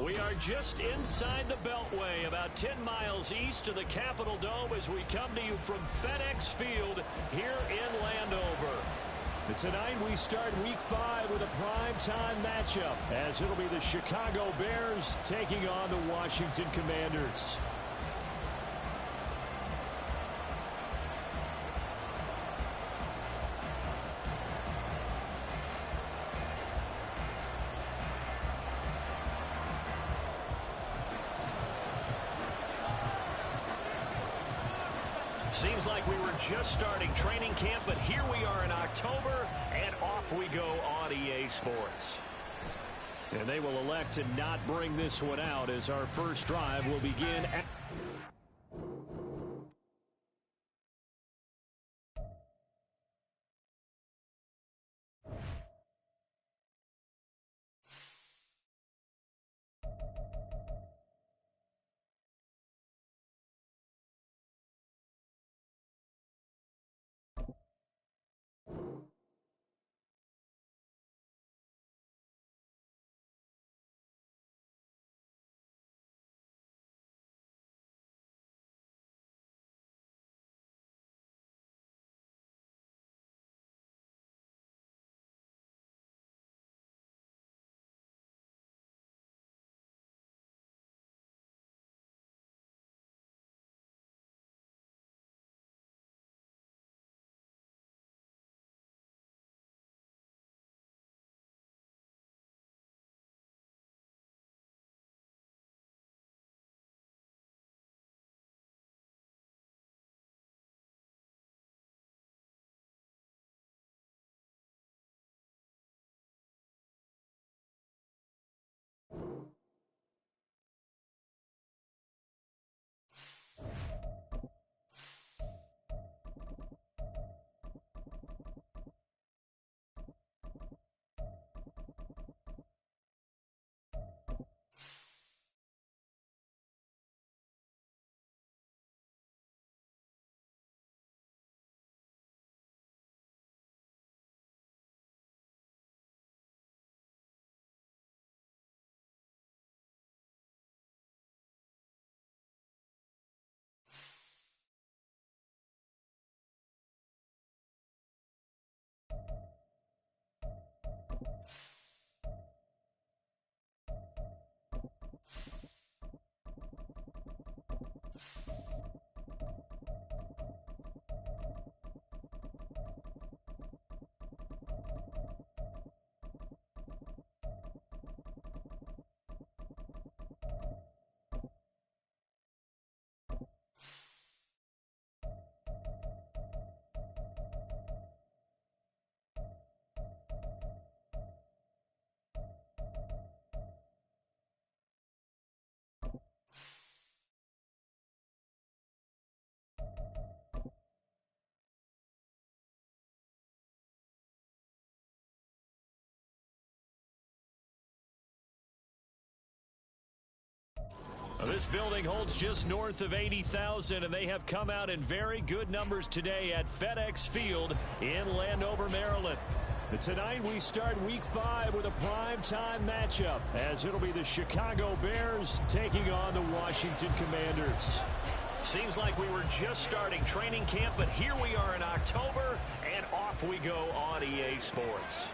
We are just inside the Beltway, about 10 miles east of the Capitol Dome as we come to you from FedEx Field here in Landover. And tonight we start Week 5 with a primetime matchup, as it'll be the Chicago Bears taking on the Washington Commanders. Seems like we were just starting training camp, but here we are in October, and off we go on EA Sports. And they will elect to not bring this one out as our first drive will begin at... This building holds just north of 80,000, and they have come out in very good numbers today at FedEx Field in Landover, Maryland. But tonight we start Week 5 with a primetime matchup, as it'll be the Chicago Bears taking on the Washington Commanders. Seems like we were just starting training camp, but here we are in October, and off we go on EA Sports.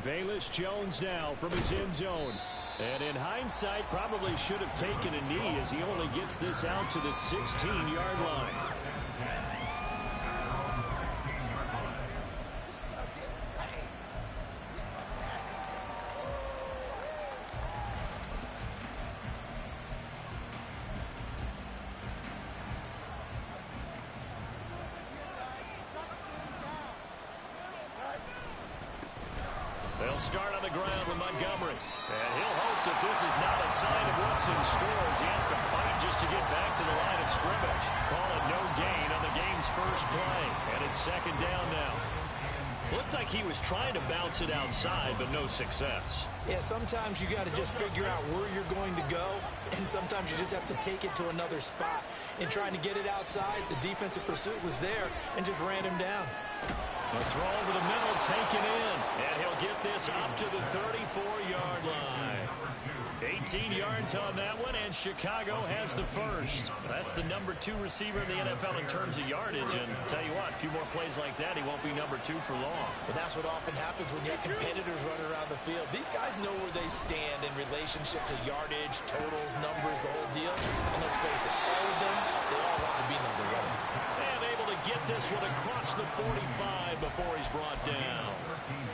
Velus Jones now from his end zone. And in hindsight, probably should have taken a knee as he only gets this out to the 16-yard line. They'll start on the ground with Montgomery. And he'll hope that this is not a sign of what's in store as he has to fight just to get back to the line of scrimmage. Call it no gain on the game's first play. And it's second down now. Looked like he was trying to bounce it outside, but no success. Yeah, sometimes you got to just figure out where you're going to go, and sometimes you just have to take it to another spot. In trying to get it outside, the defensive pursuit was there and just ran him down. A throw over the middle, taken in, and he'll get this up to the 34-yard line. 18 yards on that one, and Chicago has the first. That's the number 2 receiver in the NFL in terms of yardage, and tell you what, a few more plays like that, he won't be number 2 for long. Well, that's what often happens when you have competitors running around the field. These guys know where they stand in relationship to yardage, totals, numbers, the whole deal. And let's face it, all of them, they all want to be number 1. And able to get this one across the 45 before he's brought down.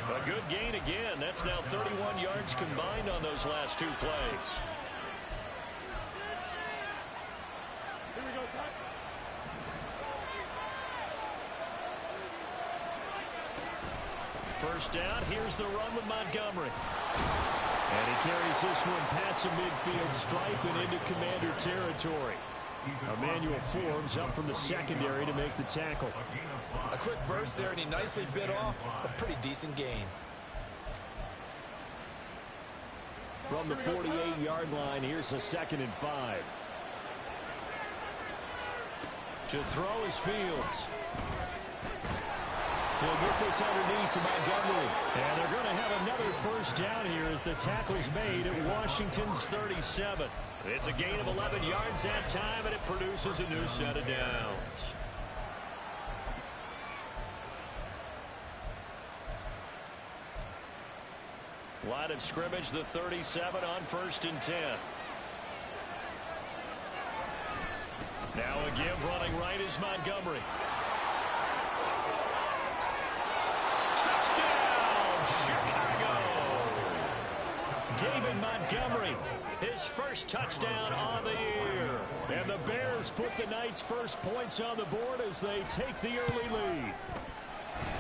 A good gain again. That's now 31 yards combined on those last 2 plays. Here we go, son. First down, here's the run with Montgomery. And he carries this one past the midfield stripe and into Commander territory. Emmanuel Forbes up from the secondary to make the tackle. A quick burst there, and he nicely bit off a pretty decent gain. From the 48-yard line, here's a 2nd and 5. To throw is Fields. He'll get this underneath to Montgomery. And they're going to have another first down here as the tackle's made at Washington's 37. It's a gain of 11 yards that time, and it produces a new set of downs. Line of scrimmage, the 37 on 1st and 10. Now a give running right is Montgomery. Touchdown, Chicago! David Montgomery, his first touchdown on the year. And the Bears put the Knights' first points on the board as they take the early lead.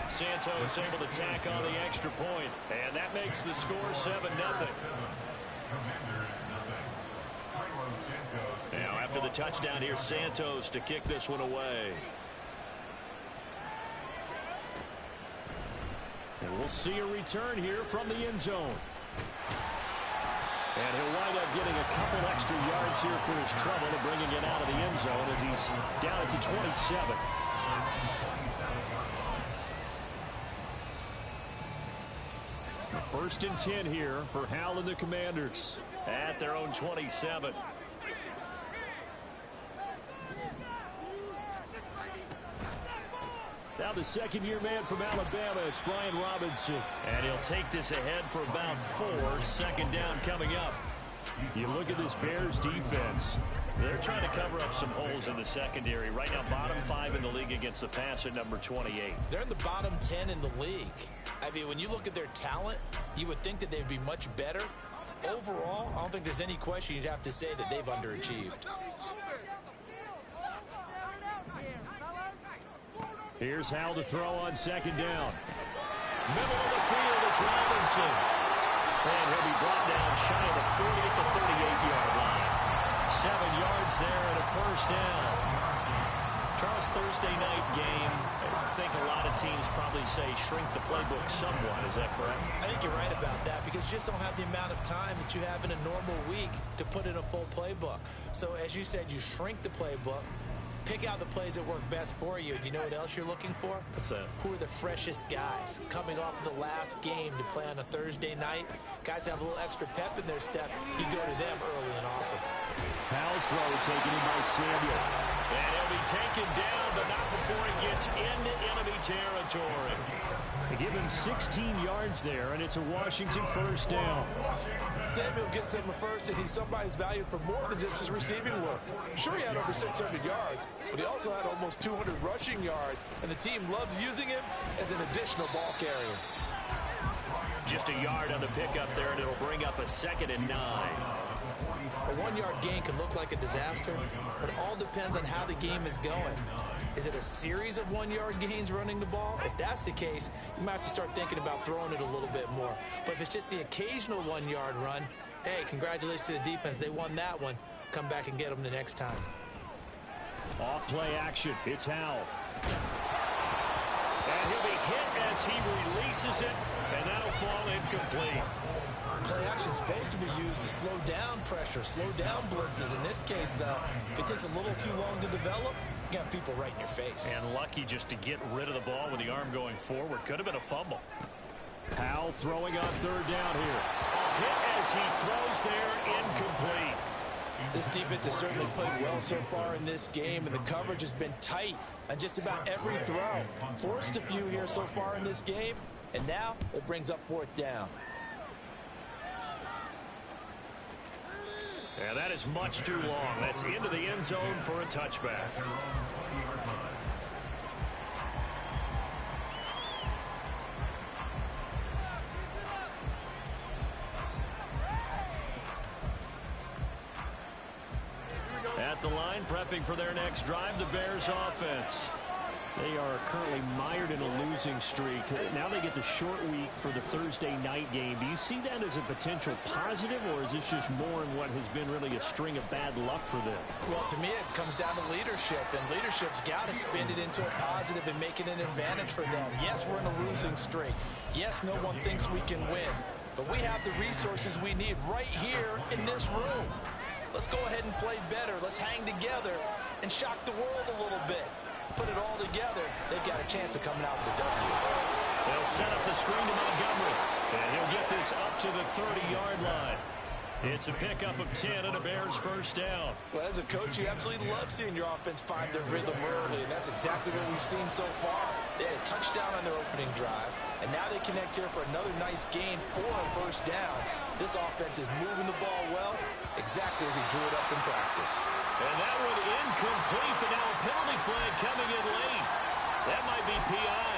Santos able to tack on the extra point, and that makes the score 7-0. Now after the touchdown, here's Santos to kick this one away. And we'll see a return here from the end zone. And he'll wind up getting a couple extra yards here for his trouble to bringing it out of the end zone as he's down at the 27. First and 10 here for Hal and the Commanders at their own 27. Now the second-year man from Alabama, it's Brian Robinson. And he'll take this ahead for about 4. 2nd down coming up. You look at this Bears defense. They're trying to cover up some holes in the secondary. Right now, bottom 5 in the league against the pass at number 28. They're in the bottom 10 in the league. I mean, when you look at their talent, you would think that they'd be much better. Overall, I don't think there's any question you'd have to say that they've underachieved. Here's Hal to throw on 2nd down. Middle of the field, it's Robinson. And he'll be brought down shy of the 40 at the 38-yard line. 7 yards there and a first down. Charles, Thursday night game, I think a lot of teams probably say shrink the playbook somewhat. Is that correct? I think you're right about that because you just don't have the amount of time that you have in a normal week to put in a full playbook. So as you said, you shrink the playbook. Pick out the plays that work best for you. You know what else you're looking for? What's that? Who are the freshest guys coming off the last game to play on a Thursday night? Guys have a little extra pep in their step. You go to them early and often. Hal's throw taken in by Samuel. And he'll be taken down, but not before he gets into enemy territory. They give him 16 yards there, and it's a Washington first down. Samuel gets him a first, and he's somebody's valued for more than just his receiving work. Sure, he had over 600 yards, but he also had almost 200 rushing yards, and the team loves using him as an additional ball carrier. Just a yard on the pickup there, and it'll bring up a 2nd and 9. A 1-yard gain can look like a disaster, but it all depends on how the game is going. Is it a series of 1-yard gains running the ball? If that's the case, you might have to start thinking about throwing it a little bit more. But if it's just the occasional 1-yard run, hey, congratulations to the defense. They won that one. Come back and get them the next time. Off play action. It's Hal. And he'll be hit as he releases it, and that'll fall incomplete. Play action is supposed to be used to slow down pressure, slow down blitzes. In this case, though, if it takes a little too long to develop, you got people right in your face. And lucky just to get rid of the ball with the arm going forward. Could have been a fumble. Hal throwing on 3rd down here. A hit as he throws there, incomplete. This defense has certainly played well so far in this game, and the coverage has been tight on just about every throw. Forced a few here so far in this game, and now it brings up fourth down. And that is much too long. That's into the end zone for a touchback. At the line, prepping for their next drive, the Bears offense. They are currently mired in a losing streak. Now they get the short week for the Thursday night game. Do you see that as a potential positive, or is this just more in what has been really a string of bad luck for them? Well, to me, it comes down to leadership, and leadership's got to spin it into a positive and make it an advantage for them. Yes, we're in a losing streak. Yes, no one thinks we can win, but we have the resources we need right here in this room. Let's go ahead and play better. Let's hang together and shock the world a little bit. Put it all together, they've got a chance of coming out with a W. They'll set up the screen to Montgomery, and he'll get this up to the 30-yard line. It's a pickup of 10 and a Bears first down. Well, as a coach, you absolutely love seeing your offense find their rhythm early, and that's exactly what we've seen so far. They had a touchdown on their opening drive, and now they connect here for another nice gain for a first down. This offense is moving the ball well, exactly as he drew it up in practice. And that one incomplete, but now a penalty flag coming in late. That might be PI.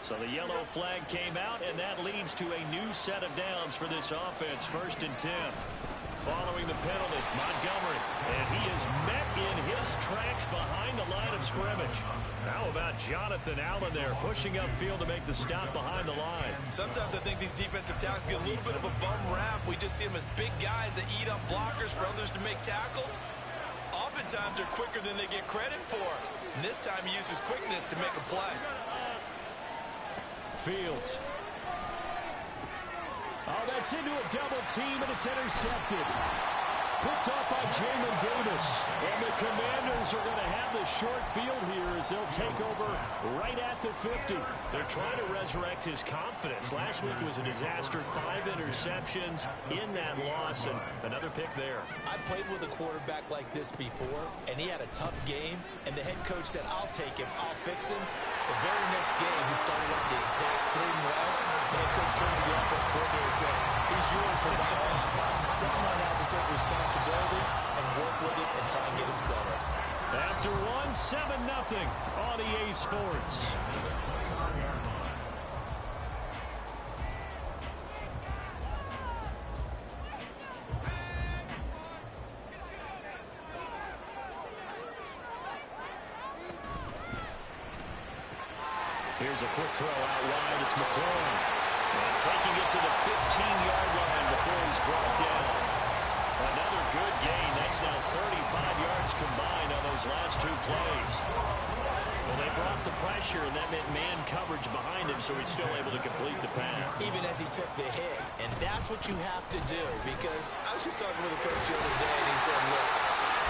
So the yellow flag came out, and that leads to a new set of downs for this offense. First and 10. Following the penalty, Montgomery, and he is met in his tracks behind the line of scrimmage. How about Jonathan Allen there, pushing upfield to make the stop behind the line? Sometimes I think these defensive tackles get a little bit of a bum rap. We just see them as big guys that eat up blockers for others to make tackles. Oftentimes they're quicker than they get credit for. And this time he uses quickness to make a play. Fields. Oh, that's into a double team, and it's intercepted. Picked off by Jamin Davis. And the Commanders are going to have the short field here as they'll take over right at the 50. They're trying to resurrect his confidence. Last week was a disaster. 5 interceptions in that loss, and another pick there. I played with a quarterback like this before, and he had a tough game, and the head coach said, I'll take him, I'll fix him. The very next game, he started out the exact same way. The head coach turned to the offense coordinator and said, he's yours from now on. Someone has to take responsibility and work with it and try and get him settled. After one, 7-0 on EA Sports. Here's a quick throw out wide. It's McLaurin. And taking it to the 15-yard line before he's brought down. Another good gain. That's now 35 yards combined on those last 2 plays. Well, they brought the pressure, and that meant man coverage behind him, so he's still able to complete the pass. Even as he took the hit. And that's what you have to do, because I was just talking with a coach the other day, and he said, look,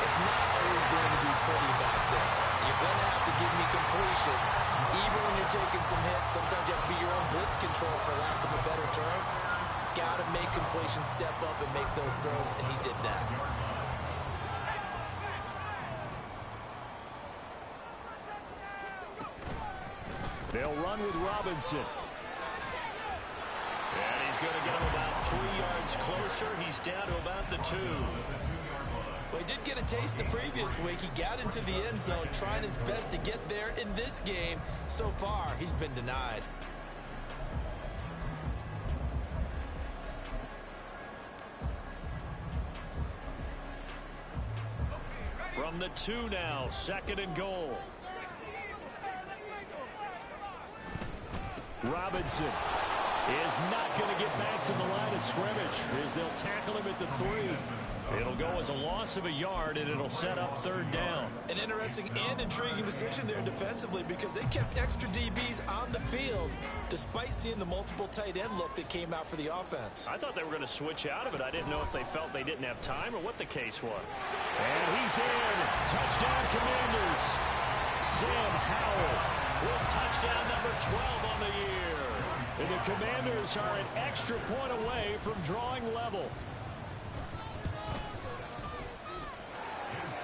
it's not always going to be pretty back there. You're going to have to give me completions. Even when you're taking some hits, sometimes you have to be your own blitz control, for lack of a better term. Got to make completions, step up and make those throws, and he did that. They'll run with Robinson. And he's going to get him about 3 yards closer. He's down to about the 2. Well, he did get a taste the previous week. He got into the end zone, trying his best to get there in this game. So far, he's been denied. From the 2 now, 2nd and goal. Robinson is not going to get back to the line of scrimmage as they'll tackle him at the 3. It'll go as a loss of a yard, and it'll set up 3rd down. An interesting and intriguing decision there defensively, because they kept extra DBs on the field despite seeing the multiple tight end look that came out for the offense. I thought they were going to switch out of it. I didn't know if they felt they didn't have time or what the case was. And he's in. Touchdown, Commanders. Sam Howell with touchdown number 12 on the year. And the Commanders are an extra point away from drawing level.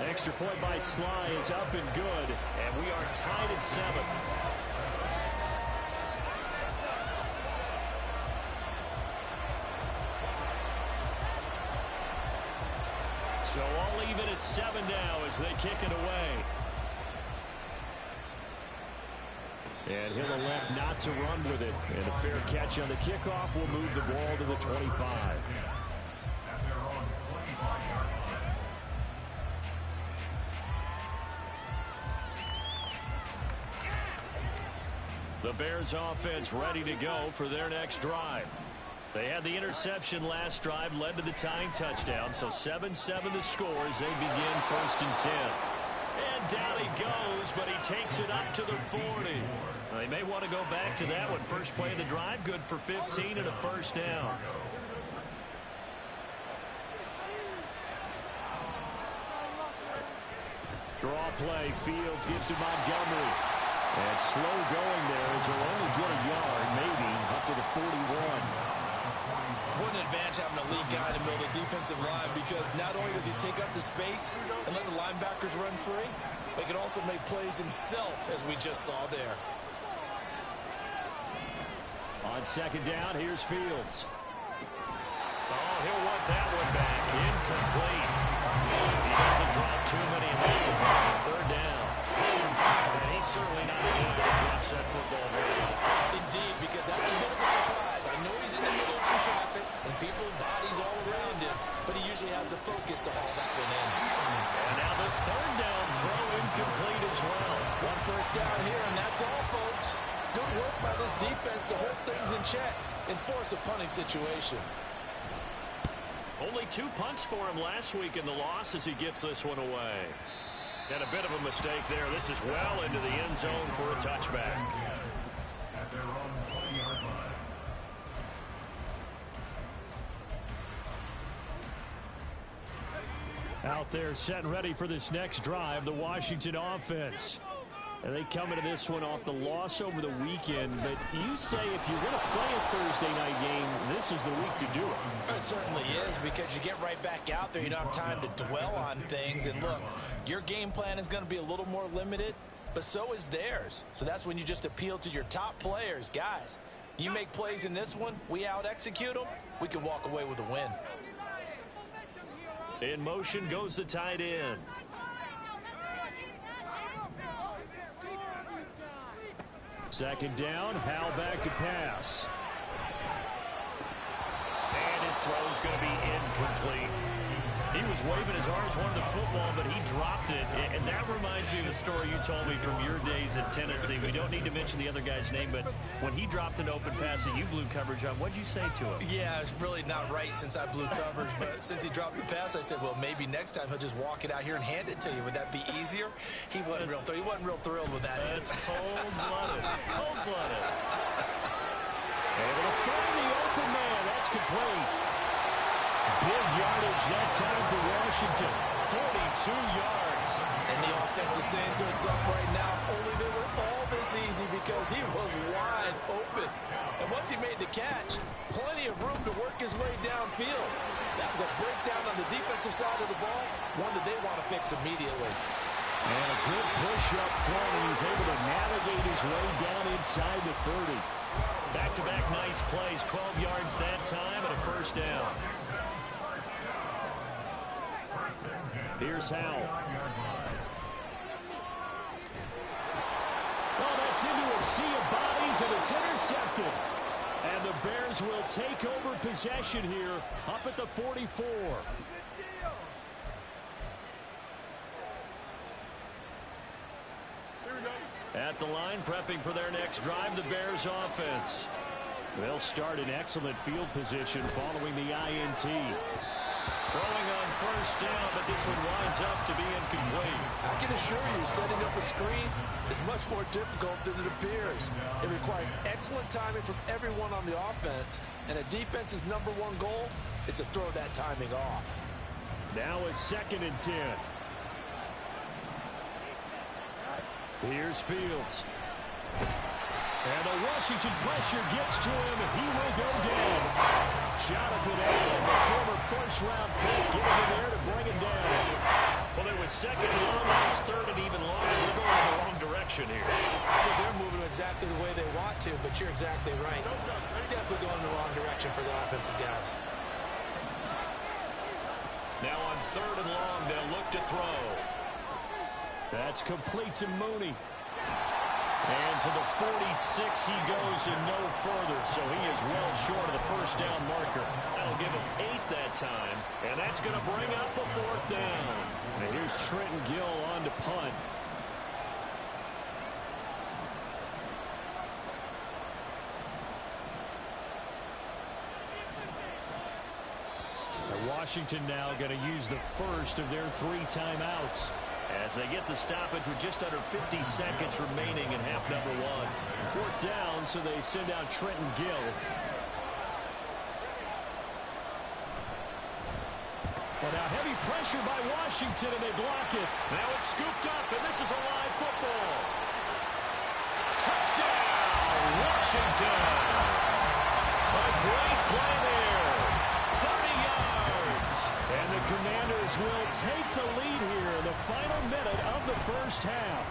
Extra point by Sly is up and good, and we are tied at 7. So all even at 7 now as they kick it away. And he'll elect not to run with it. And a fair catch on the kickoff will move the ball to the 25. The Bears offense ready to go for their next drive. They had the interception last drive, led to the tying touchdown. So 7-7 the score as they begin 1st and 10. And down he goes, but he takes it up to the 40. They may want to go back to that one. First play of the drive, good for 15 and a first down. Draw play, Fields gives to Montgomery. And slow going there as he'll only get a yard, maybe, up to the 41. What an advantage having a lead guy in the middle of the defensive line, because not only does he take up the space and let the linebackers run free, but he can also make plays himself, as we just saw there. On 2nd down, here's Fields. Oh, he'll want that one back. Incomplete. He doesn't drop too many in that department. 3rd down. And he's certainly not a guy that drops that football very often. Indeed, because that's a bit of a surprise. I know he's in the middle of some traffic and people, bodies all around him, but he usually has the focus to haul that one in. And now the 3rd down throw incomplete as well. One first down here, and that's all, folks. Good work by this defense to hold things in check and force a punting situation. Only 2 punts for him last week in the loss as he gets this one away. And a bit of a mistake there. This is well into the end zone for a touchback. Out there set and ready for this next drive, the Washington offense. And they come into this one off the loss over the weekend. But you say if you're going to play a Thursday night game, this is the week to do it. It certainly is, because you get right back out there. You don't have time to dwell on things. And look, your game plan is going to be a little more limited, but so is theirs. So that's when you just appeal to your top players. Guys, you make plays in this one, we out-execute them, we can walk away with a win. In motion goes the tight end. Second down, Howell back to pass. And his throw's going to be incomplete. He was waving his arms, wanted the football, but he dropped it. And that reminds me of the story you told me from your days at Tennessee. We don't need to mention the other guy's name, but when he dropped an open pass that you blew coverage on, what'd you say to him? Yeah, it's really not right since I blew coverage, but since he dropped the pass, I said, well, maybe next time he'll just walk it out here and hand it to you. Would that be easier? He wasn't real thrilled with that. That's cold-blooded. Cold-blooded. Able to find the open man. That's complete. Big yardage that time for Washington. 42 yards. And the offense is saying to itself right now, only they were all this easy because he was wide open. And once he made the catch, plenty of room to work his way downfield. That was a breakdown on the defensive side of the ball, one that they want to fix immediately. And a good push up front, and he's able to navigate his way down inside the 30. Back-to-back nice plays, 12 yards that time, and a first down. Here's Howell. Well, that's into a sea of bodies, and it's intercepted. And the Bears will take over possession here up at the 44. At the line, prepping for their next drive, the Bears offense. They'll start in excellent field position following the INT. Throwing on first down, but this one winds up to be incomplete. I can assure you, setting up a screen is much more difficult than it appears. It requires excellent timing from everyone on the offense, and a defense's #1 goal is to throw that timing off. Now a 2nd and 10. Here's Fields. And the Washington pressure gets to him. He will go down. Jonathan Allen, the former first-round pick, getting in there to bring him down. Well, it was second and long, it's third and even longer. They're going in the wrong direction here. Because they're moving exactly the way they want to, but you're exactly right. Definitely going in the wrong direction for the offensive guys. Now on third and long, they'll look to throw. That's complete to Mooney. And to the 46 he goes and no further, so he is well short of the first down marker. That'll give him 8 that time, and that's going to bring up a fourth down. And here's Trenton Gill on to punt. And Washington now going to use the first of their 3 timeouts, as they get the stoppage with just under 50 seconds remaining in half number 1. Fourth down, so they send out Trenton Gill. Well, now heavy pressure by Washington, and they block it. Now it's scooped up, and this is a live football. Touchdown, Washington. A great play there. 30 yards. And the Commanders will take the lead here in the final minute of the first half.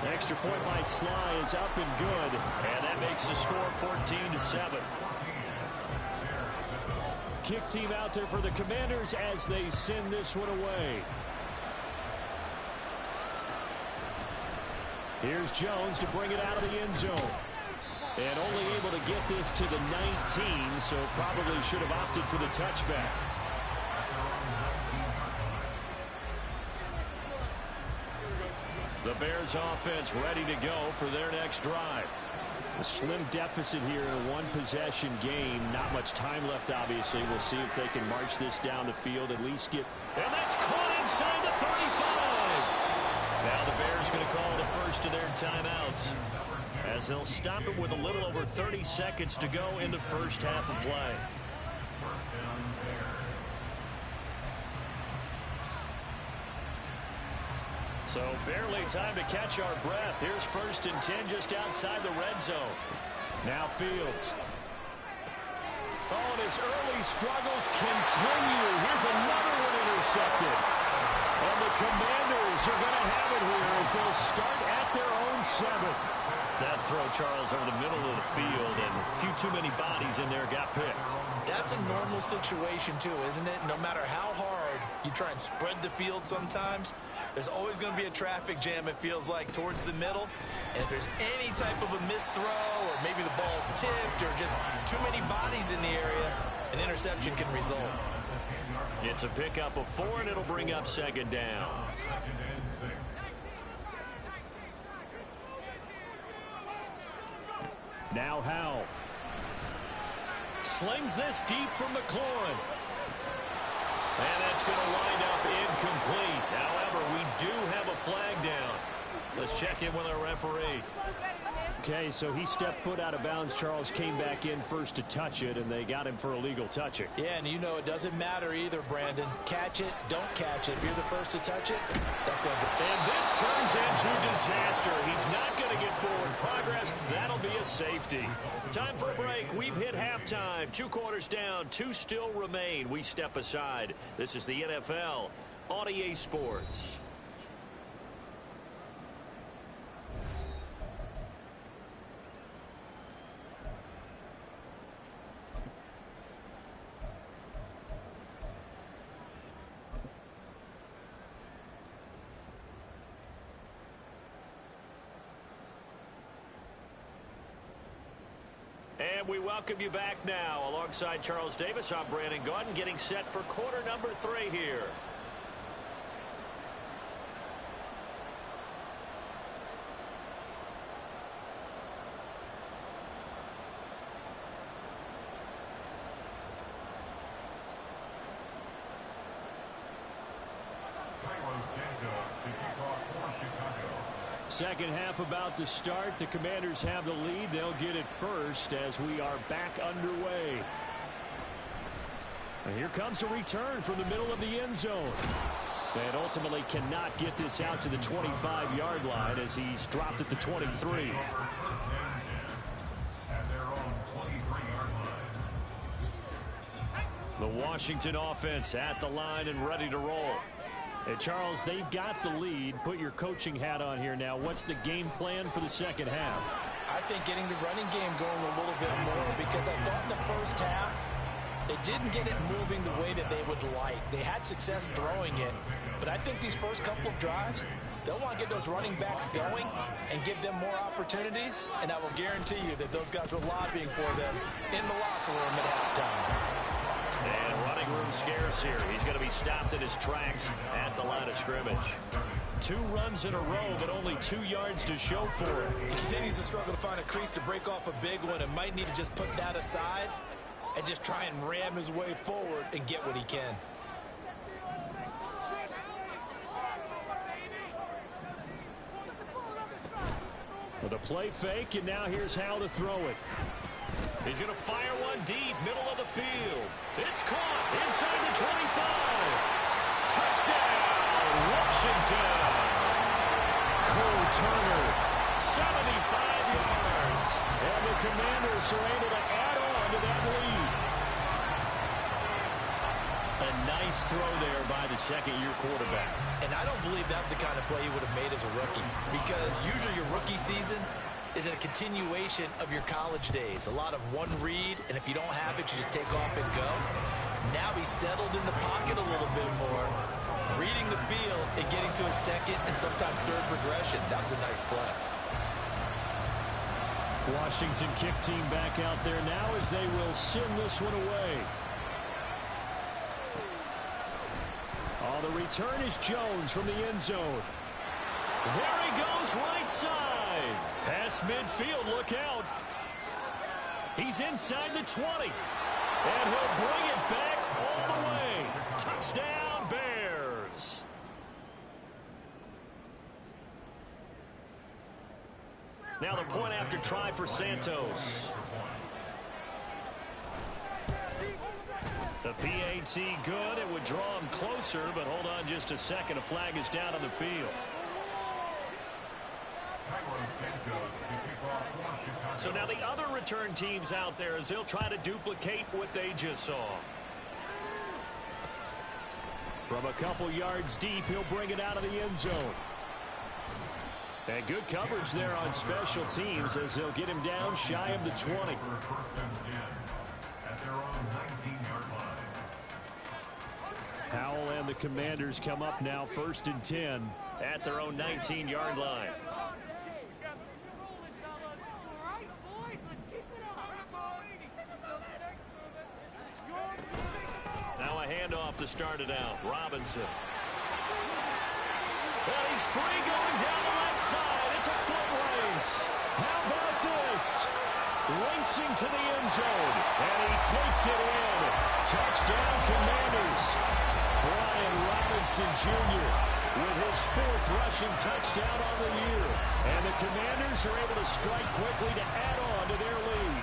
Extra point by Sly is up and good, and that makes the score 14-7. Kick team out there for the Commanders as they send this one away. Here's Jones to bring it out of the end zone. And only able to get this to the 19, so probably should have opted for the touchback. The Bears offense ready to go for their next drive. A slim deficit here in a one-possession game. Not much time left, obviously. We'll see if they can march this down the field, at least get... And that's caught inside the 35! Now the Bears going to call the first of their timeouts, as they'll stop it with a little over 30 seconds to go in the first half of play. So barely time to catch our breath. Here's 1st and 10 just outside the red zone. Now Fields. Oh, and his early struggles continue. Here's another one intercepted. And the Commanders are going to have it here as they'll start at their own 7. That throw, Charles, over the middle of the field, and a few too many bodies in there got picked. That's a normal situation, too, isn't it? No matter how hard you try and spread the field sometimes, there's always going to be a traffic jam, it feels like, towards the middle. And if there's any type of a missed throw, or maybe the ball's tipped, or just too many bodies in the area, an interception can result. It's a pickup of 4, and it'll bring up 2nd down. Now Howell. Slings this deep from McLaurin. And that's going to wind up incomplete. However, we do have a flag down. Let's check in with our referee. Okay, so he stepped foot out of bounds. Charles came back in first to touch it, and they got him for illegal touching. Yeah, and you know it doesn't matter either, Brandon. Catch it, don't catch it. If you're the first to touch it, that's going to be. And this turns into disaster. He's not going to get forward progress. That'll be a safety. Time for a break. We've hit halftime. 2 quarters down, 2 still remain. We step aside. This is the NFL on EA Sports. And we welcome you back now. Alongside Charles Davis, I'm Brandon Gaudin, getting set for quarter number 3 here. Second half about to start. The Commanders have the lead. They'll get it first as we are back underway. And here comes a return from the middle of the end zone. And ultimately cannot get this out to the 25-yard line as he's dropped at the 23. The Washington offense at the line and ready to roll. Hey, Charles, they've got the lead. Put your coaching hat on here now. What's the game plan for the second half? I think getting the running game going a little bit more, because I thought in the first half they didn't get it moving the way that they would like. They had success throwing it, but I think these first couple of drives, they'll want to get those running backs going and give them more opportunities, and I will guarantee you that those guys were lobbying for them in the locker room at halftime. And running room scarce here. He's going to be stopped in his tracks at the line of scrimmage. 2 runs in a row, but only 2 yards to show for it. He continues to struggle to find a crease to break off a big one, and might need to just put that aside and just try and ram his way forward and get what he can. With a play fake, and now here's how to throw it. He's going to fire one deep, middle of the field. It's caught inside the 25. Touchdown, Washington. Cole Turner, 75 yards. And the Commanders are able to add on to that lead. A nice throw there by the second-year quarterback. And I don't believe that was the kind of play he would have made as a rookie, because usually your rookie season is a continuation of your college days. A lot of one read, and if you don't have it, you just take off and go. Now he's settled in the pocket a little bit more, reading the field and getting to his second and sometimes third progression. That was a nice play. Washington kick team back out there now as they will send this one away. Oh, the return is Jones from the end zone. There he goes, right side. Past midfield, look out. He's inside the 20. And he'll bring it back all the way. Touchdown, Bears. Now the point after try for Santos. The PAT good. It would draw him closer, but hold on just a second. A flag is down on the field. So now the other return teams out there as they'll try to duplicate what they just saw. From a couple yards deep, he'll bring it out of the end zone. And good coverage there on special teams as they'll get him down shy of the 20. Howell and the Commanders come up now 1st and 10 at their own 19-yard line. Now a handoff to start it out. Robinson. Well, he's free going down the left side. It's a foot race. How about this? Racing to the end zone. And he takes it in. Touchdown, Commanders. Brian Robinson Jr. with his 4th rushing touchdown on the year. And the Commanders are able to strike quickly to add on to their lead.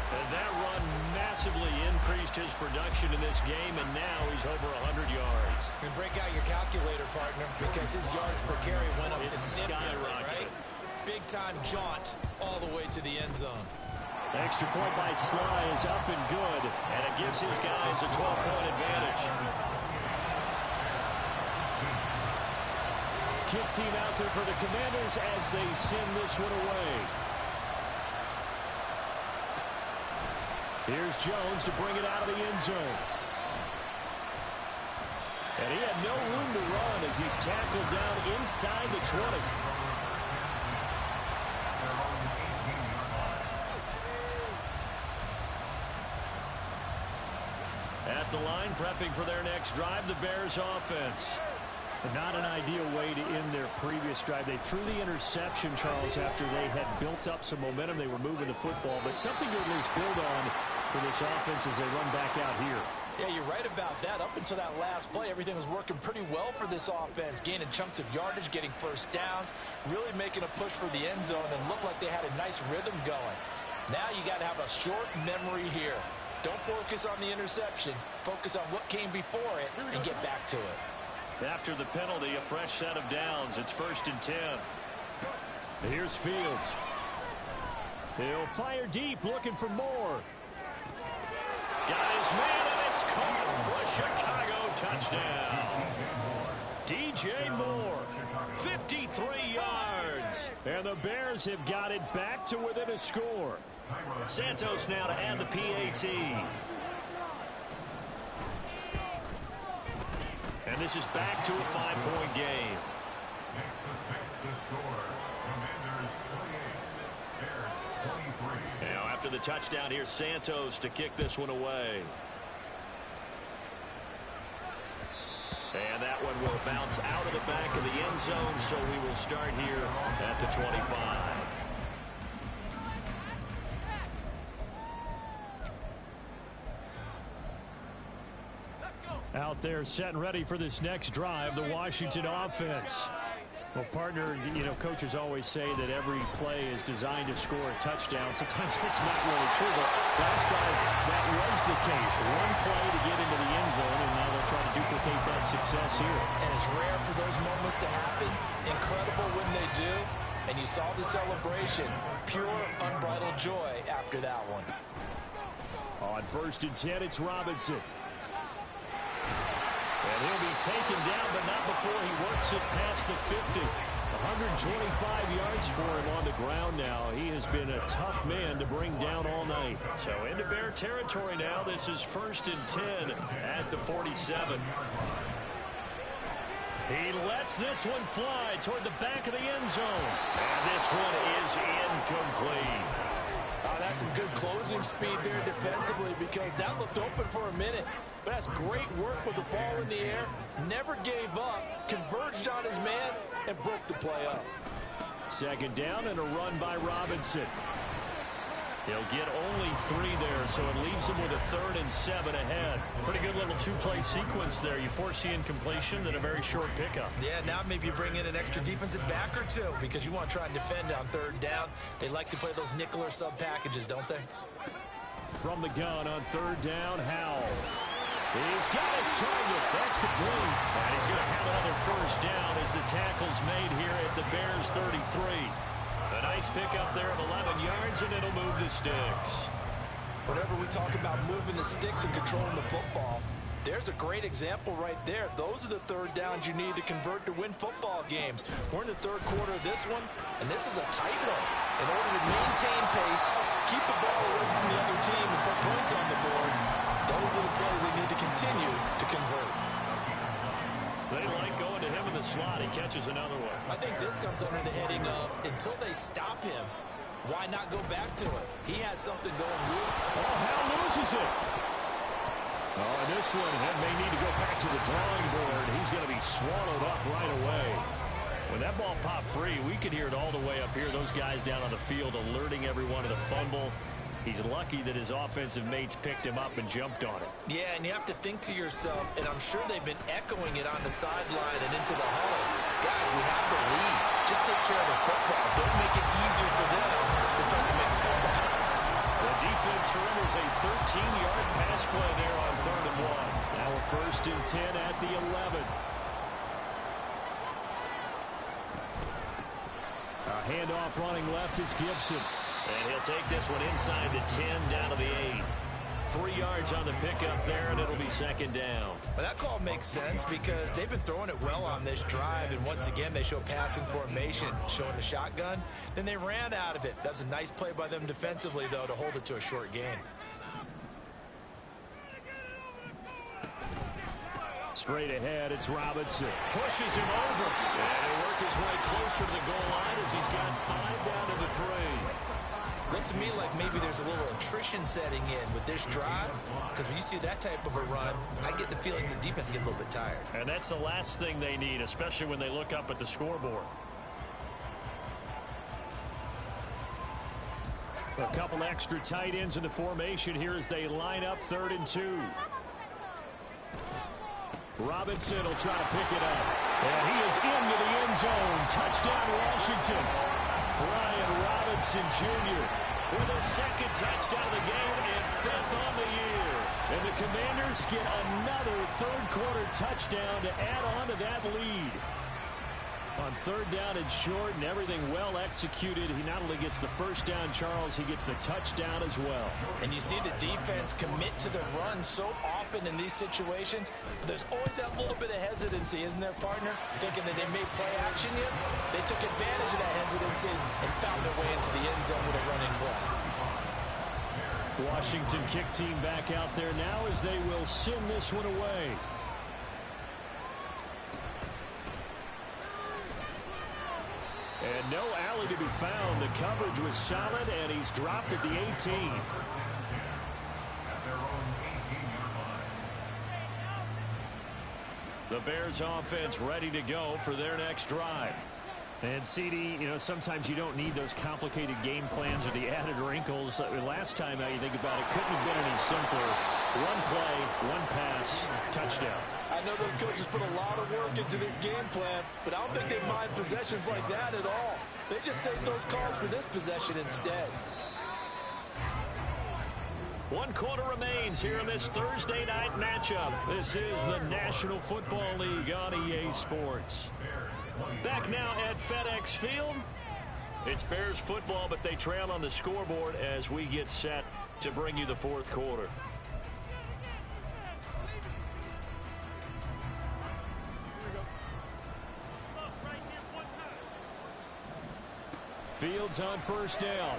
And that run massively increased his production in this game, and now he's over 100 yards. And break out your calculator, partner, because his yards per carry went up significantly, right? Big-time jaunt all the way to the end zone. Extra point by Sly is up and good, and it gives his guys a 12-point advantage. Kick team out there for the Commanders as they send this one away. Here's Jones to bring it out of the end zone. And he had no room to run as he's tackled down inside the 20. At the line, prepping for their next drive, the Bears offense. Not an ideal way to end their previous drive. They threw the interception, Charles, after they had built up some momentum. They were moving the football, but something to at least build on for this offense as they run back out here. Yeah, you're right about that. Up until that last play, everything was working pretty well for this offense, gaining chunks of yardage, getting first downs, really making a push for the end zone, and looked like they had a nice rhythm going. Now you got to have a short memory here. Don't focus on the interception. Focus on what came before it and get back to it. After the penalty, a fresh set of downs. It's 1st and 10. Here's Fields. He'll fire deep, looking for more. Got his man, and It's caught for a Chicago touchdown. DJ Moore, 53 yards. And the Bears have got it back to within a score. Santos now to add the PAT. And this is back to a 5-point game. Now after the touchdown, here's Santos to kick this one away. And that one will bounce out of the back of the end zone, so we will start here at the 25. Out there set and ready for this next drive, the Washington offense. Well, partner, you know, coaches always say that every play is designed to score a touchdown. Sometimes it's not really true, but last time that was the case. One play to get into the end zone, and now they'll try to duplicate that success here. And it's rare for those moments to happen. Incredible when they do. And you saw the celebration. Pure, unbridled joy after that one. On 1st and 10, it's Robinson. And he'll be taken down, but not before he works it past the 50. 125 yards for him on the ground now. He has been a tough man to bring down all night. So into Bear territory now. This is 1st and 10 at the 47. He lets this one fly toward the back of the end zone. And this one is incomplete. That's some good closing speed there defensively, because that looked open for a minute. But that's great work with the ball in the air. Never gave up, converged on his man, and broke the play up. 2nd down and a run by Robinson. He'll get only 3 there, so it leaves him with a 3rd and 7 ahead. Pretty good little 2-play sequence there. You foresee incompletion and a very short pickup. Yeah, now maybe you bring in an extra defensive back or two, because you want to try and defend on 3rd down. They like to play those nickel or sub packages, don't they? From the gun on 3rd down, Howell. He's got his target. That's complete. And he's going to have another 1st down as the tackle's made here at the Bears 33. A nice pickup there of 11 yards, and it'll move the sticks. Whenever we talk about moving the sticks and controlling the football, there's a great example right there. Those are the 3rd downs you need to convert to win football games. We're in the 3rd quarter of this one, and this is a tight one. In order to maintain pace, keep the ball away from the other team, and put points on the board, those are the plays they need to continue to convert. They like going to him in the slot. He catches another one. I think this comes under the heading of, until they stop him, why not go back to it? He has something going good. Oh, Hal loses it. Oh, and this one may need to go back to the drawing board. He's going to be swallowed up right away. When that ball popped free, we could hear it all the way up here. Those guys down on the field alerting everyone to the fumble. He's lucky that his offensive mates picked him up and jumped on it. Yeah, and you have to think to yourself, and I'm sure they've been echoing it on the sideline and into the huddle. Guys, we have the lead. Just take care of the football. Don't make it easier for them to start to make a comeback. The defense surrenders a 13-yard pass play there on 3rd and 1. Now a 1st and 10 at the 11. A handoff running left is Gibson. And he'll take this one inside the 10 down to the 8. 3 yards on the pickup there, and it'll be 2nd down. Well, that call makes sense because they've been throwing it well on this drive, and once again they show passing formation, showing the shotgun. Then they ran out of it. That's a nice play by them defensively, though, to hold it to a short gain. Straight ahead, it's Robinson. Pushes him over. And he'll work his way closer to the goal line as he's got 5 down to the 3. Looks to me like maybe there's a little attrition setting in with this drive, because when you see that type of a run, I get the feeling the defense get a little bit tired. And that's the last thing they need, especially when they look up at the scoreboard. A couple extra tight ends in the formation here as they line up 3rd and 2. Robinson will try to pick it up. And he is into the end zone. Touchdown, Washington. Brian Robinson Jr. with a 2nd touchdown of the game and 5th on the year. And the Commanders get another 3rd quarter touchdown to add on to that lead. On third down and short and everything well executed, he not only gets the first down, Charles, he gets the touchdown as well. And you see the defense commit to the run so often in these situations. There's always that little bit of hesitancy, isn't there, partner? Thinking that they may play action yet. They took advantage of that hesitancy and found their way into the end zone with a running play. Washington kick team back out there now as they will send this one away. And no alley to be found. The coverage was solid, and he's dropped at the 18. The Bears offense ready to go for their next drive. And CD, you know, sometimes you don't need those complicated game plans or the added wrinkles. Last time, you think about it, couldn't have been any simpler. One play, one pass, touchdown. I know those coaches put a lot of work into this game plan, but I don't think they mind possessions like that at all. They just saved those calls for this possession instead. 1 quarter remains here in this Thursday night matchup. This is the National Football League on EA Sports. Back now at FedEx Field. It's Bears football, but they trail on the scoreboard as we get set to bring you the fourth quarter. Fields on first down.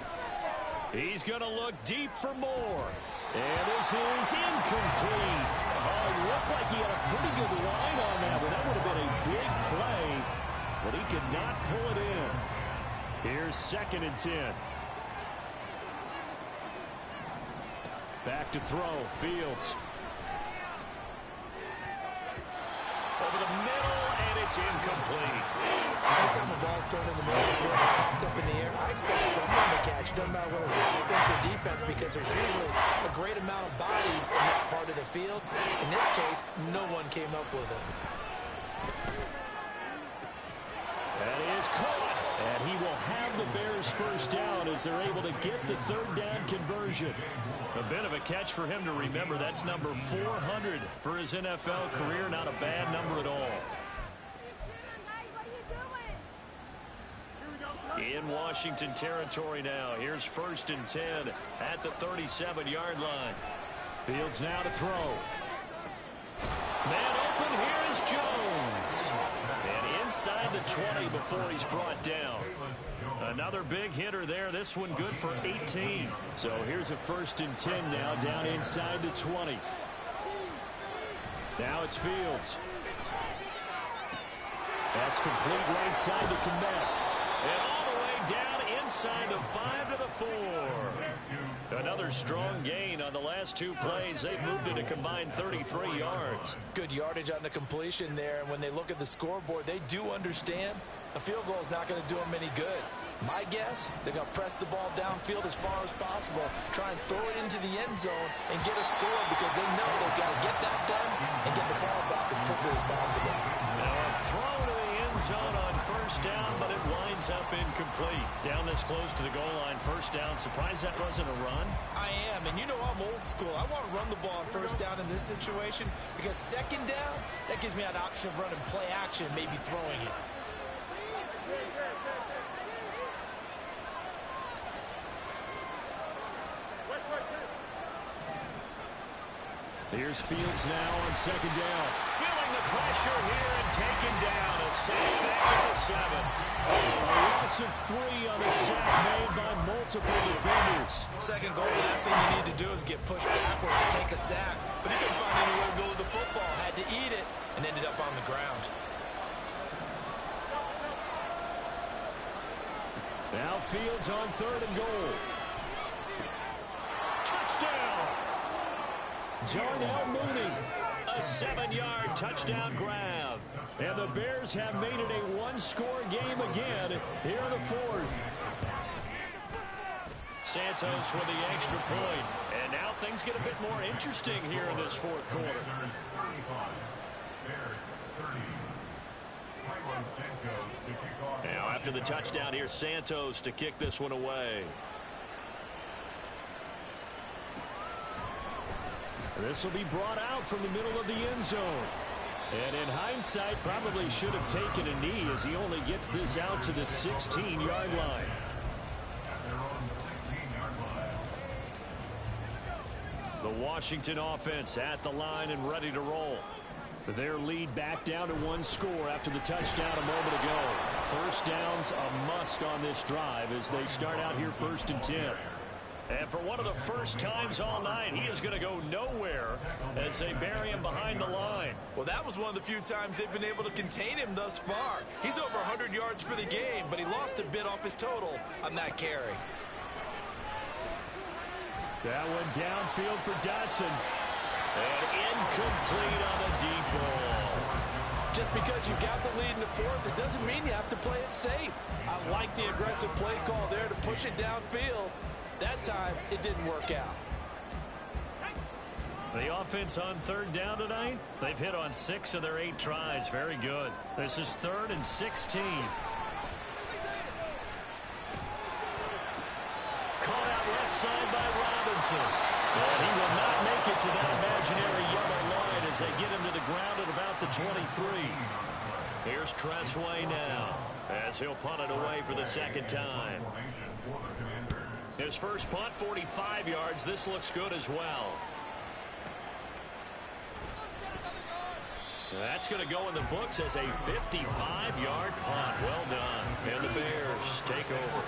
He's going to look deep for more. And this is incomplete. Oh, it looked like he had a pretty good line on that, but that would have been a big play. But he could not pull it in. Here's 2nd and 10. Back to throw. Fields. Over the middle, and it's incomplete. Anytime a ball's thrown in the middle of the field, it's popped up in the air, I expect someone to catch. Doesn't matter whether it's offense or defense, because there's usually a great amount of bodies in that part of the field. In this case, no one came up with it. That is caught, and he will have the Bears first down as they're able to get the third down conversion. A bit of a catch for him to remember. That's number 400 for his NFL career. Not a bad number at all. In Washington territory now. Here's 1st and 10 at the 37-yard line. Fields now to throw. Man open, here's Jones. And inside the 20 before he's brought down. Another big hitter there. This one good for 18. So here's a 1st and 10 now down inside the 20. Now it's Fields. That's complete right side to Kmet. And all the way down inside the 5 to the 4. Another strong gain on the last 2 plays. They've moved it a combined 33 yards. Good yardage on the completion there. And when they look at the scoreboard, they do understand a field goal is not going to do them any good. My guess, they're going to press the ball downfield as far as possible, try and throw it into the end zone and get a score because they know they've got to get that done and get the ball back as quickly as possible. Now a throw to the end zone on first down, but it winds up incomplete. Down this close to the goal line, first down. Surprised that wasn't a run? I am, and you know I'm old school. I want to run the ball on first down in this situation because second down, that gives me an option of running play action, maybe throwing it. Here's Fields now on second down. Feeling the pressure here and taken down. A sack back at the 7. A loss of 3 on the sack made by multiple defenders. Second goal, last thing you need to do is get pushed backwards to take a sack. But he couldn't find anywhere to go with the football. Had to eat it and ended up on the ground. Now Fields on 3rd and goal. Touchdown! Darnell Mooney, a 7-yard touchdown grab. And the Bears have made it a one-score game again here in the 4th. Santos with the extra point. And now things get a bit more interesting here in this 4th quarter. Now after the touchdown, here's Santos to kick this one away. This will be brought out from the middle of the end zone. And in hindsight, probably should have taken a knee as he only gets this out to the 16-yard line. The Washington offense at the line and ready to roll. Their lead back down to one score after the touchdown a moment ago. First down's a must on this drive as they start out here 1st and 10. And for one of the first times all night, he is going to go nowhere as they bury him behind the line. Well, that was one of the few times they've been able to contain him thus far. He's over 100 yards for the game, but he lost a bit off his total on that carry. That one downfield for Dotson. And incomplete on the deep ball. Just because you got the lead in the fourth, it doesn't mean you have to play it safe. I like the aggressive play call there to push it downfield. That time, it didn't work out. The offense on 3rd down tonight, they've hit on 6 of their 8 tries. Very good. This is 3rd and 16. Caught out left side by Robinson. And he will not make it to that imaginary yellow line as they get him to the ground at about the 23. Here's Tressway now as he'll punt it away for the 2nd time. His first punt, 45 yards. This looks good as well. That's going to go in the books as a 55-yard punt. Well done. And the Bears take over.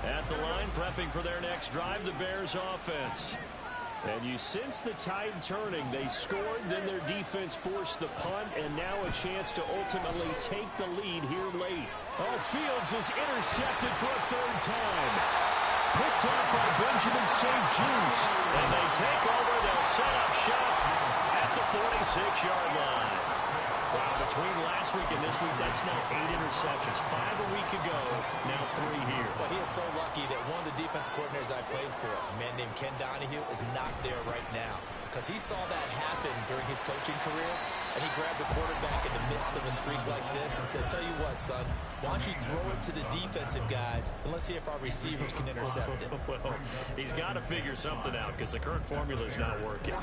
At the line, prepping for their next drive, the Bears offense. And you sense the tide turning. They scored, then their defense forced the punt, and now a chance to ultimately take the lead here late. Oh, Fields is intercepted for a 3rd time. Picked up by Benjamin St. Juste. And they take over. They'll set up shop at the 46-yard line. Wow, between last week and this week, that's now 8 interceptions. 5 a week ago, now 3 here. Well, he is so lucky that one of the defense coordinators I played for, a man named Ken Donahue, is not there right now. Because he saw that happen during his coaching career, and he grabbed the quarterback in the midst of a streak like this and said, tell you what, son, why don't you throw it to the defensive guys, and let's see if our receivers can intercept it. Well, he's got to figure something out because the current formula is not working.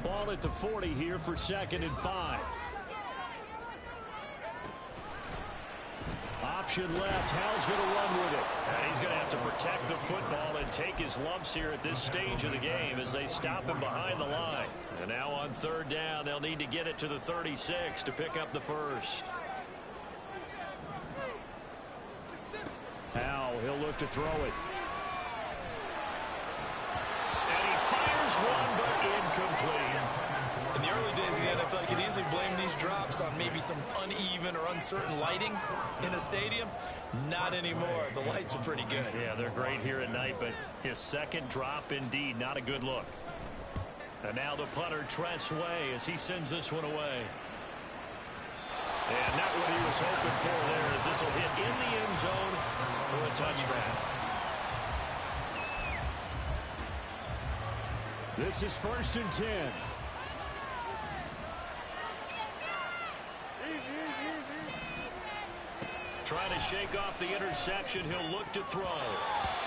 Ball at the 40 here for 2nd and 5. Option left. Hal's going to run with it. And he's going to have to protect the football and take his lumps here at this stage of the game as they stop him behind the line. And now on 3rd down, they'll need to get it to the 36 to pick up the first. Hal, he'll look to throw it. And he fires one, but incomplete. In the early days of the NFL, you could easily blame these drops on maybe some uneven or uncertain lighting in a stadium. Not anymore. The lights are pretty good. Yeah, they're great here at night, but his 2nd drop, indeed, not a good look. And now the punter, Tressway, as he sends this one away. And not what he was hoping for there, as this will hit in the end zone for a touchback. This is 1st and 10. Trying to shake off the interception. He'll look to throw.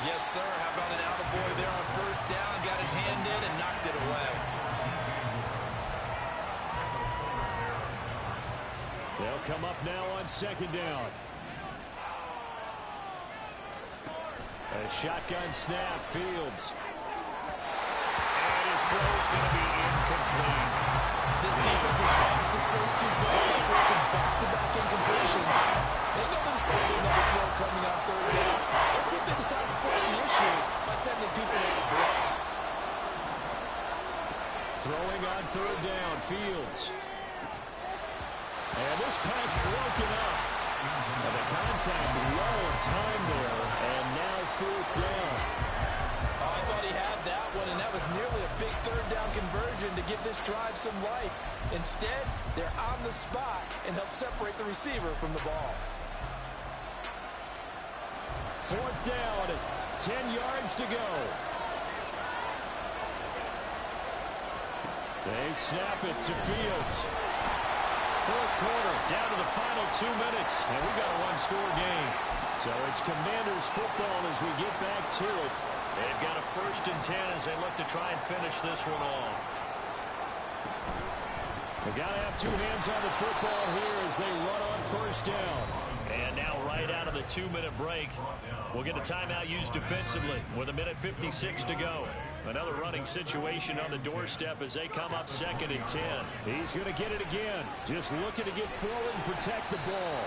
Yes, sir. How about an attaboy there on 1st down? Got his hand in and knocked it away. They'll come up now on 2nd down. A shotgun snap. Fields. And his throw's going to be incomplete. This defense has passed its first 2 tests by forcing back-to-back incompletions. They know there's probably another throw coming on 3rd down. Let's see if they decide to force the issue by sending people into blitz. Throwing on 3rd down, Fields. And this pass broken up. And the contact well timed there. And now 4th down. Oh, I thought he had that one, and that was nearly a big 3rd down conversion to give this drive some life. Instead, they're on the spot and help separate the receiver from the ball. 4th down, 10 yards to go. They snap it to Fields. 4th quarter, down to the final 2 minutes, and we got a 1-score game. So it's Commanders football as we get back to it. They've got a 1st and 10 as they look to try and finish this one off. They've got to have 2 hands on the football here as they run on 1st down. And now right out of the 2-minute break, we'll get a timeout used defensively with 1:56 to go. Another running situation on the doorstep as they come up 2nd and 10. He's going to get it again. Just looking to get forward and protect the ball.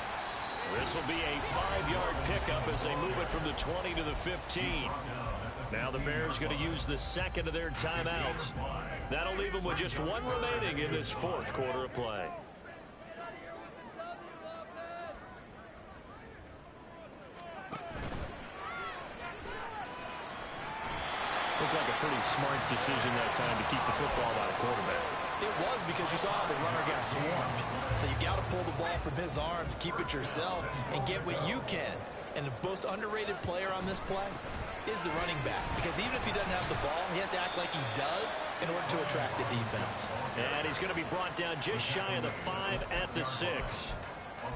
This will be a 5-yard pickup as they move it from the 20 to the 15. Now the Bears going to use the 2nd of their timeouts. That'll leave them with just 1 remaining in this 4th quarter of play. Looked like a pretty smart decision that time to keep the football by the quarterback. It was, because you saw how the runner got swarmed. So you got to pull the ball from his arms, keep it yourself, and get what you can. And the most underrated player on this play is the running back, because even if he doesn't have the ball, he has to act like he does in order to attract the defense. And he's going to be brought down just shy of the 5 at the 6.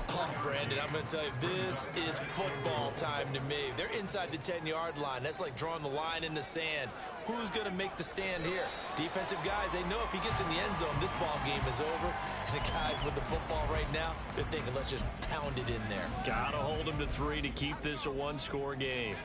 Oh, Brandon, I'm going to tell you, this is football time to me. They're inside the 10-yard line. That's like drawing the line in the sand. Who's going to make the stand here? Defensive guys, they know if he gets in the end zone, this ball game is over. And the guys with the football right now, they're thinking, let's just pound it in there. Got to hold him to 3 to keep this a 1-score game.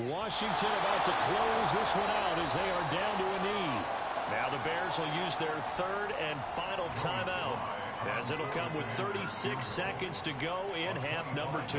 Washington about to close this one out as they are down to a knee. Now the Bears will use their 3rd and final timeout, as it'll come with 36 seconds to go in half number 2.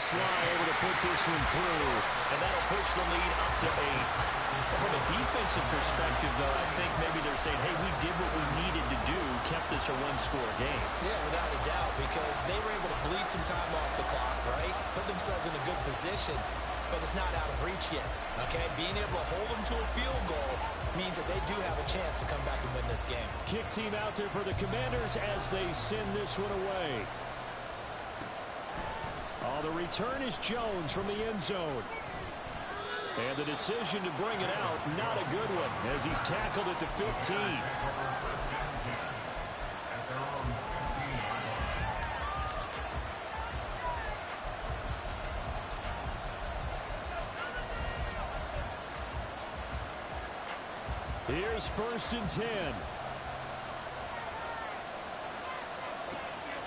Sly able to put this one through, and that'll push the lead up to 8. From a defensive perspective, though, I think maybe they're saying, hey, we did what we needed to do, kept this a 1-score game. Yeah, without a doubt, because they were able to bleed some time off the clock, right? Put themselves in a good position, but it's not out of reach yet, okay? Being able to hold them to a field goal means that they do have a chance to come back and win this game. Kick team out there for the Commanders as they send this one away. Oh, the return is Jones from the end zone. And the decision to bring it out, not a good one, as he's tackled at the 15. Here's 1st and 10.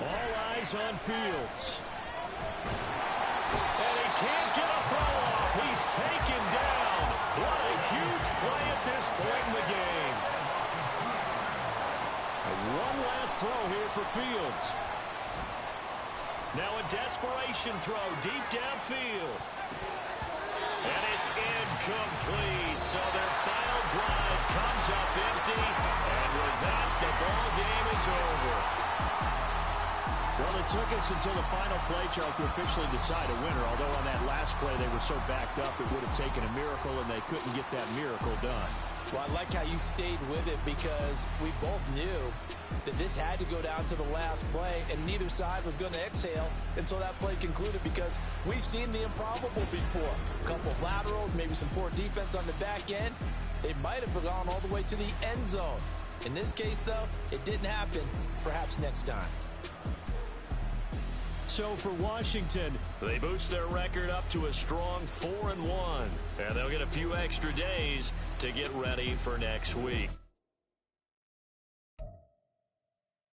All eyes on Fields. And he can't get a throw off. He's taken down. What a huge play at this point in the game. And one last throw here for Fields. Now a desperation throw deep downfield. And it's incomplete. So their final drive comes up empty. And with that, the ball game is over. Well, it took us until the final play, Charles, to officially decide a winner. Although on that last play they were so backed up, it would have taken a miracle, and they couldn't get that miracle done. Well, I like how you stayed with it, because we both knew that this had to go down to the last play, and neither side was going to exhale until that play concluded, because we've seen the improbable before. A couple of laterals, maybe some poor defense on the back end. They might have gone all the way to the end zone. In this case, though, it didn't happen. Perhaps next time. So for Washington, they boost their record up to a strong 4-1. And they'll get a few extra days to get ready for next week.